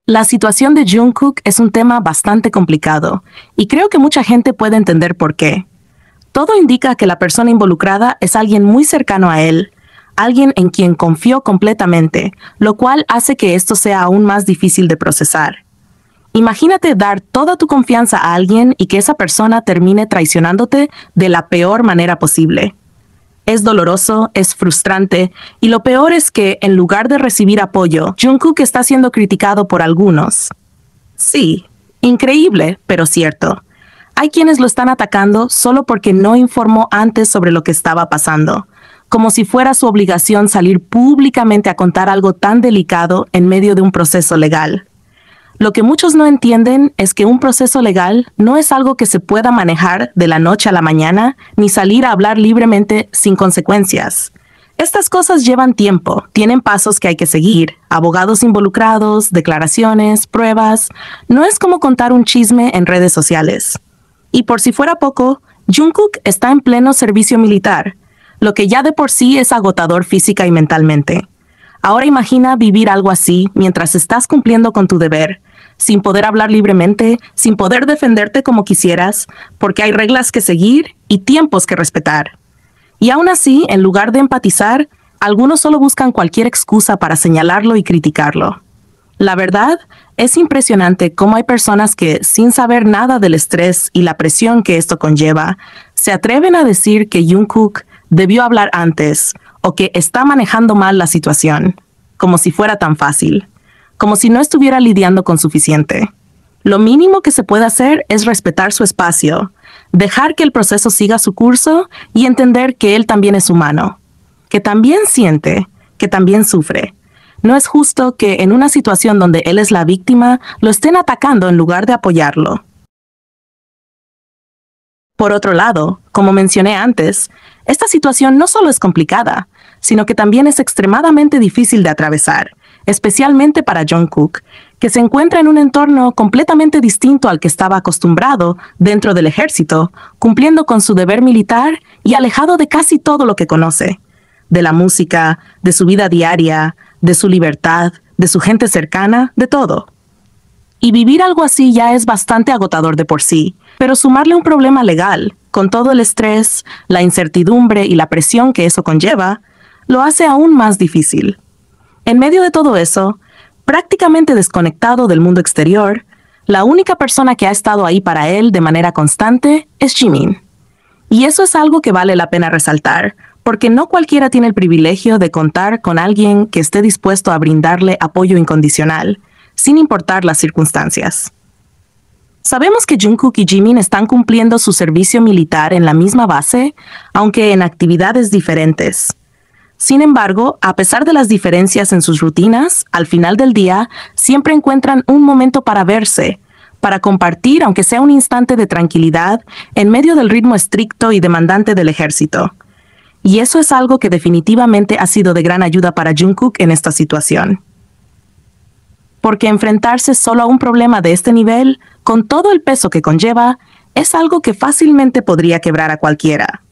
La situación de Jungkook es un tema bastante complicado, y creo que mucha gente puede entender por qué. Todo indica que la persona involucrada es alguien muy cercano a él, alguien en quien confió completamente, lo cual hace que esto sea aún más difícil de procesar. Imagínate dar toda tu confianza a alguien y que esa persona termine traicionándote de la peor manera posible. Es doloroso, es frustrante, y lo peor es que, en lugar de recibir apoyo, Jungkook está siendo criticado por algunos. Sí, increíble, pero cierto. Hay quienes lo están atacando solo porque no informó antes sobre lo que estaba pasando, como si fuera su obligación salir públicamente a contar algo tan delicado en medio de un proceso legal. Lo que muchos no entienden es que un proceso legal no es algo que se pueda manejar de la noche a la mañana, ni salir a hablar libremente sin consecuencias. Estas cosas llevan tiempo, tienen pasos que hay que seguir, abogados involucrados, declaraciones, pruebas. No es como contar un chisme en redes sociales. Y por si fuera poco, Jungkook está en pleno servicio militar, lo que ya de por sí es agotador física y mentalmente. Ahora imagina vivir algo así mientras estás cumpliendo con tu deber, sin poder hablar libremente, sin poder defenderte como quisieras, porque hay reglas que seguir y tiempos que respetar. Y aún así, en lugar de empatizar, algunos solo buscan cualquier excusa para señalarlo y criticarlo. La verdad, es impresionante cómo hay personas que, sin saber nada del estrés y la presión que esto conlleva, se atreven a decir que Jungkook debió hablar antes o que está manejando mal la situación, como si fuera tan fácil, como si no estuviera lidiando con suficiente. Lo mínimo que se puede hacer es respetar su espacio, dejar que el proceso siga su curso y entender que él también es humano, que también siente, que también sufre. No es justo que en una situación donde él es la víctima, lo estén atacando en lugar de apoyarlo. Por otro lado, como mencioné antes, esta situación no solo es complicada, sino que también es extremadamente difícil de atravesar, especialmente para Jungkook, que se encuentra en un entorno completamente distinto al que estaba acostumbrado dentro del ejército, cumpliendo con su deber militar y alejado de casi todo lo que conoce, de la música, de su vida diaria, de su libertad, de su gente cercana, de todo. Y vivir algo así ya es bastante agotador de por sí, pero sumarle un problema legal, con todo el estrés, la incertidumbre y la presión que eso conlleva, lo hace aún más difícil. En medio de todo eso, prácticamente desconectado del mundo exterior, la única persona que ha estado ahí para él de manera constante es Jimin. Y eso es algo que vale la pena resaltar, porque no cualquiera tiene el privilegio de contar con alguien que esté dispuesto a brindarle apoyo incondicional, sin importar las circunstancias. Sabemos que Jungkook y Jimin están cumpliendo su servicio militar en la misma base, aunque en actividades diferentes. Sin embargo, a pesar de las diferencias en sus rutinas, al final del día siempre encuentran un momento para verse, para compartir, aunque sea un instante de tranquilidad, en medio del ritmo estricto y demandante del ejército. Y eso es algo que definitivamente ha sido de gran ayuda para Jungkook en esta situación. Porque enfrentarse solo a un problema de este nivel, con todo el peso que conlleva, es algo que fácilmente podría quebrar a cualquiera.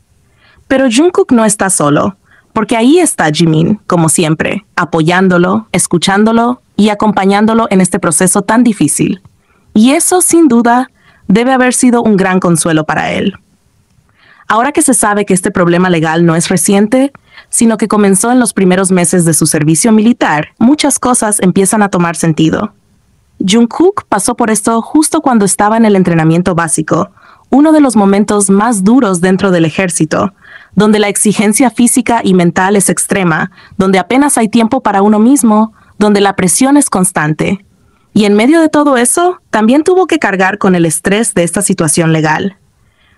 Pero Jungkook no está solo, porque ahí está Jimin, como siempre, apoyándolo, escuchándolo y acompañándolo en este proceso tan difícil. Y eso, sin duda, debe haber sido un gran consuelo para él. Ahora que se sabe que este problema legal no es reciente, sino que comenzó en los primeros meses de su servicio militar, muchas cosas empiezan a tomar sentido. Jungkook pasó por esto justo cuando estaba en el entrenamiento básico, uno de los momentos más duros dentro del ejército, donde la exigencia física y mental es extrema, donde apenas hay tiempo para uno mismo, donde la presión es constante. Y en medio de todo eso, también tuvo que cargar con el estrés de esta situación legal.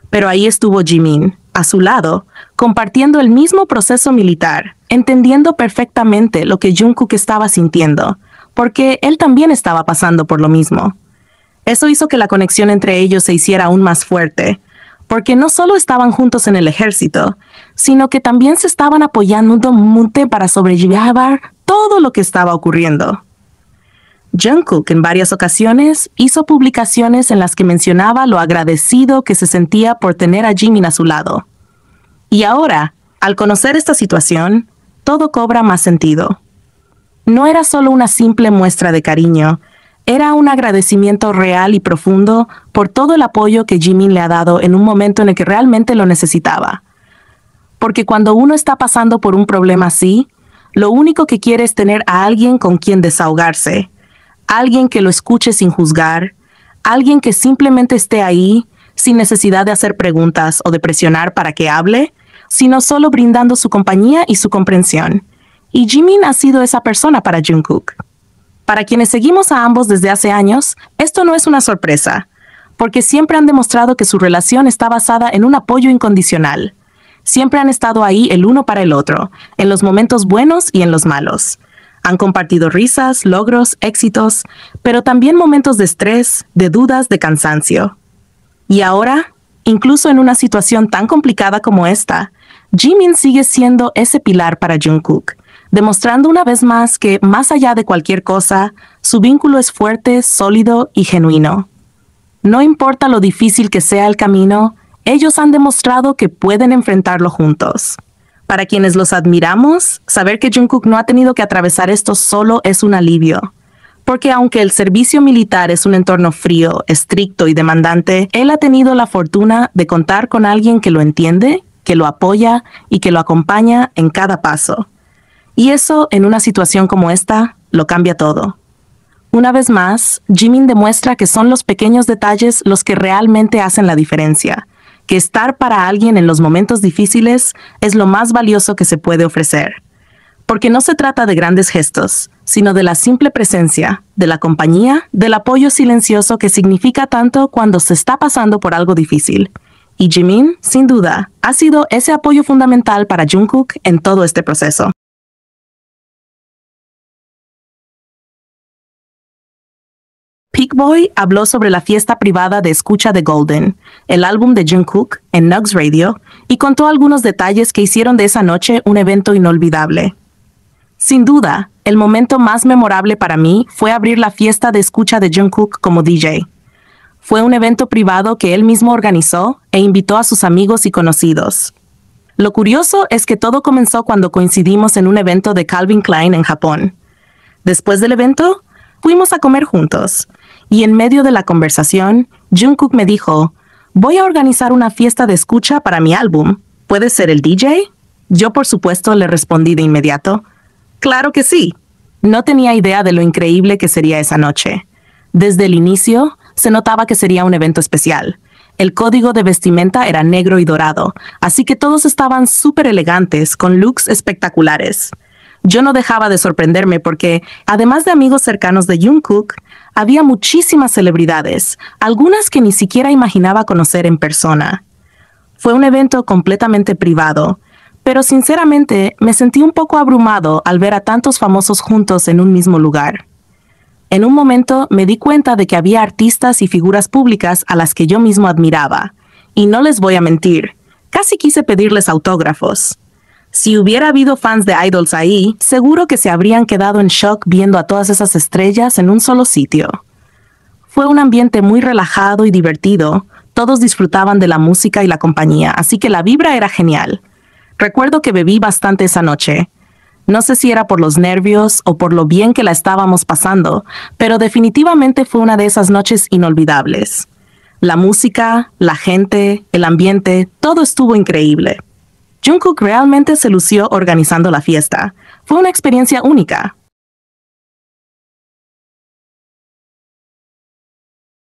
Pero ahí estuvo Jimin, a su lado, compartiendo el mismo proceso militar, entendiendo perfectamente lo que Jungkook estaba sintiendo, porque él también estaba pasando por lo mismo. Eso hizo que la conexión entre ellos se hiciera aún más fuerte, porque no solo estaban juntos en el ejército, sino que también se estaban apoyando mutuamente para sobrellevar todo lo que estaba ocurriendo. Jungkook en varias ocasiones hizo publicaciones en las que mencionaba lo agradecido que se sentía por tener a Jimin a su lado. Y ahora, al conocer esta situación, todo cobra más sentido. No era solo una simple muestra de cariño, Era un agradecimiento real y profundo por todo el apoyo que Jimin le ha dado en un momento en el que realmente lo necesitaba. Porque cuando uno está pasando por un problema así, lo único que quiere es tener a alguien con quien desahogarse, alguien que lo escuche sin juzgar, alguien que simplemente esté ahí, sin necesidad de hacer preguntas o de presionar para que hable, sino solo brindando su compañía y su comprensión. Y Jimin ha sido esa persona para Jungkook. Para quienes seguimos a ambos desde hace años, esto no es una sorpresa, porque siempre han demostrado que su relación está basada en un apoyo incondicional. Siempre han estado ahí el uno para el otro, en los momentos buenos y en los malos. Han compartido risas, logros, éxitos, pero también momentos de estrés, de dudas, de cansancio. Y ahora, incluso en una situación tan complicada como esta, Jimin sigue siendo ese pilar para Jungkook, demostrando una vez más que, más allá de cualquier cosa, su vínculo es fuerte, sólido y genuino. No importa lo difícil que sea el camino, ellos han demostrado que pueden enfrentarlo juntos. Para quienes los admiramos, saber que Jungkook no ha tenido que atravesar esto solo es un alivio. Porque aunque el servicio militar es un entorno frío, estricto y demandante, él ha tenido la fortuna de contar con alguien que lo entiende, que lo apoya y que lo acompaña en cada paso. Y eso, en una situación como esta, lo cambia todo. Una vez más, Jimin demuestra que son los pequeños detalles los que realmente hacen la diferencia, que estar para alguien en los momentos difíciles es lo más valioso que se puede ofrecer. Porque no se trata de grandes gestos, sino de la simple presencia, de la compañía, del apoyo silencioso que significa tanto cuando se está pasando por algo difícil. Y Jimin, sin duda, ha sido ese apoyo fundamental para Jungkook en todo este proceso. Peakboy habló sobre la fiesta privada de escucha de Golden, el álbum de Jungkook, en Nugs Radio, y contó algunos detalles que hicieron de esa noche un evento inolvidable. Sin duda, el momento más memorable para mí fue abrir la fiesta de escucha de Jungkook como DJ. Fue un evento privado que él mismo organizó e invitó a sus amigos y conocidos. Lo curioso es que todo comenzó cuando coincidimos en un evento de Calvin Klein en Japón. Después del evento, fuimos a comer juntos. Y en medio de la conversación, Jungkook me dijo, voy a organizar una fiesta de escucha para mi álbum. ¿Puedes ser el DJ? Yo, por supuesto, le respondí de inmediato, claro que sí. No tenía idea de lo increíble que sería esa noche. Desde el inicio, se notaba que sería un evento especial. El código de vestimenta era negro y dorado, así que todos estaban súper elegantes, con looks espectaculares. Yo no dejaba de sorprenderme porque, además de amigos cercanos de Jungkook, había muchísimas celebridades, algunas que ni siquiera imaginaba conocer en persona. Fue un evento completamente privado, pero sinceramente me sentí un poco abrumado al ver a tantos famosos juntos en un mismo lugar. En un momento me di cuenta de que había artistas y figuras públicas a las que yo mismo admiraba, y no les voy a mentir, casi quise pedirles autógrafos. Si hubiera habido fans de idols ahí, seguro que se habrían quedado en shock viendo a todas esas estrellas en un solo sitio. Fue un ambiente muy relajado y divertido, todos disfrutaban de la música y la compañía, así que la vibra era genial. Recuerdo que bebí bastante esa noche. No sé si era por los nervios o por lo bien que la estábamos pasando, pero definitivamente fue una de esas noches inolvidables. La música, la gente, el ambiente, todo estuvo increíble. Jungkook realmente se lució organizando la fiesta. Fue una experiencia única.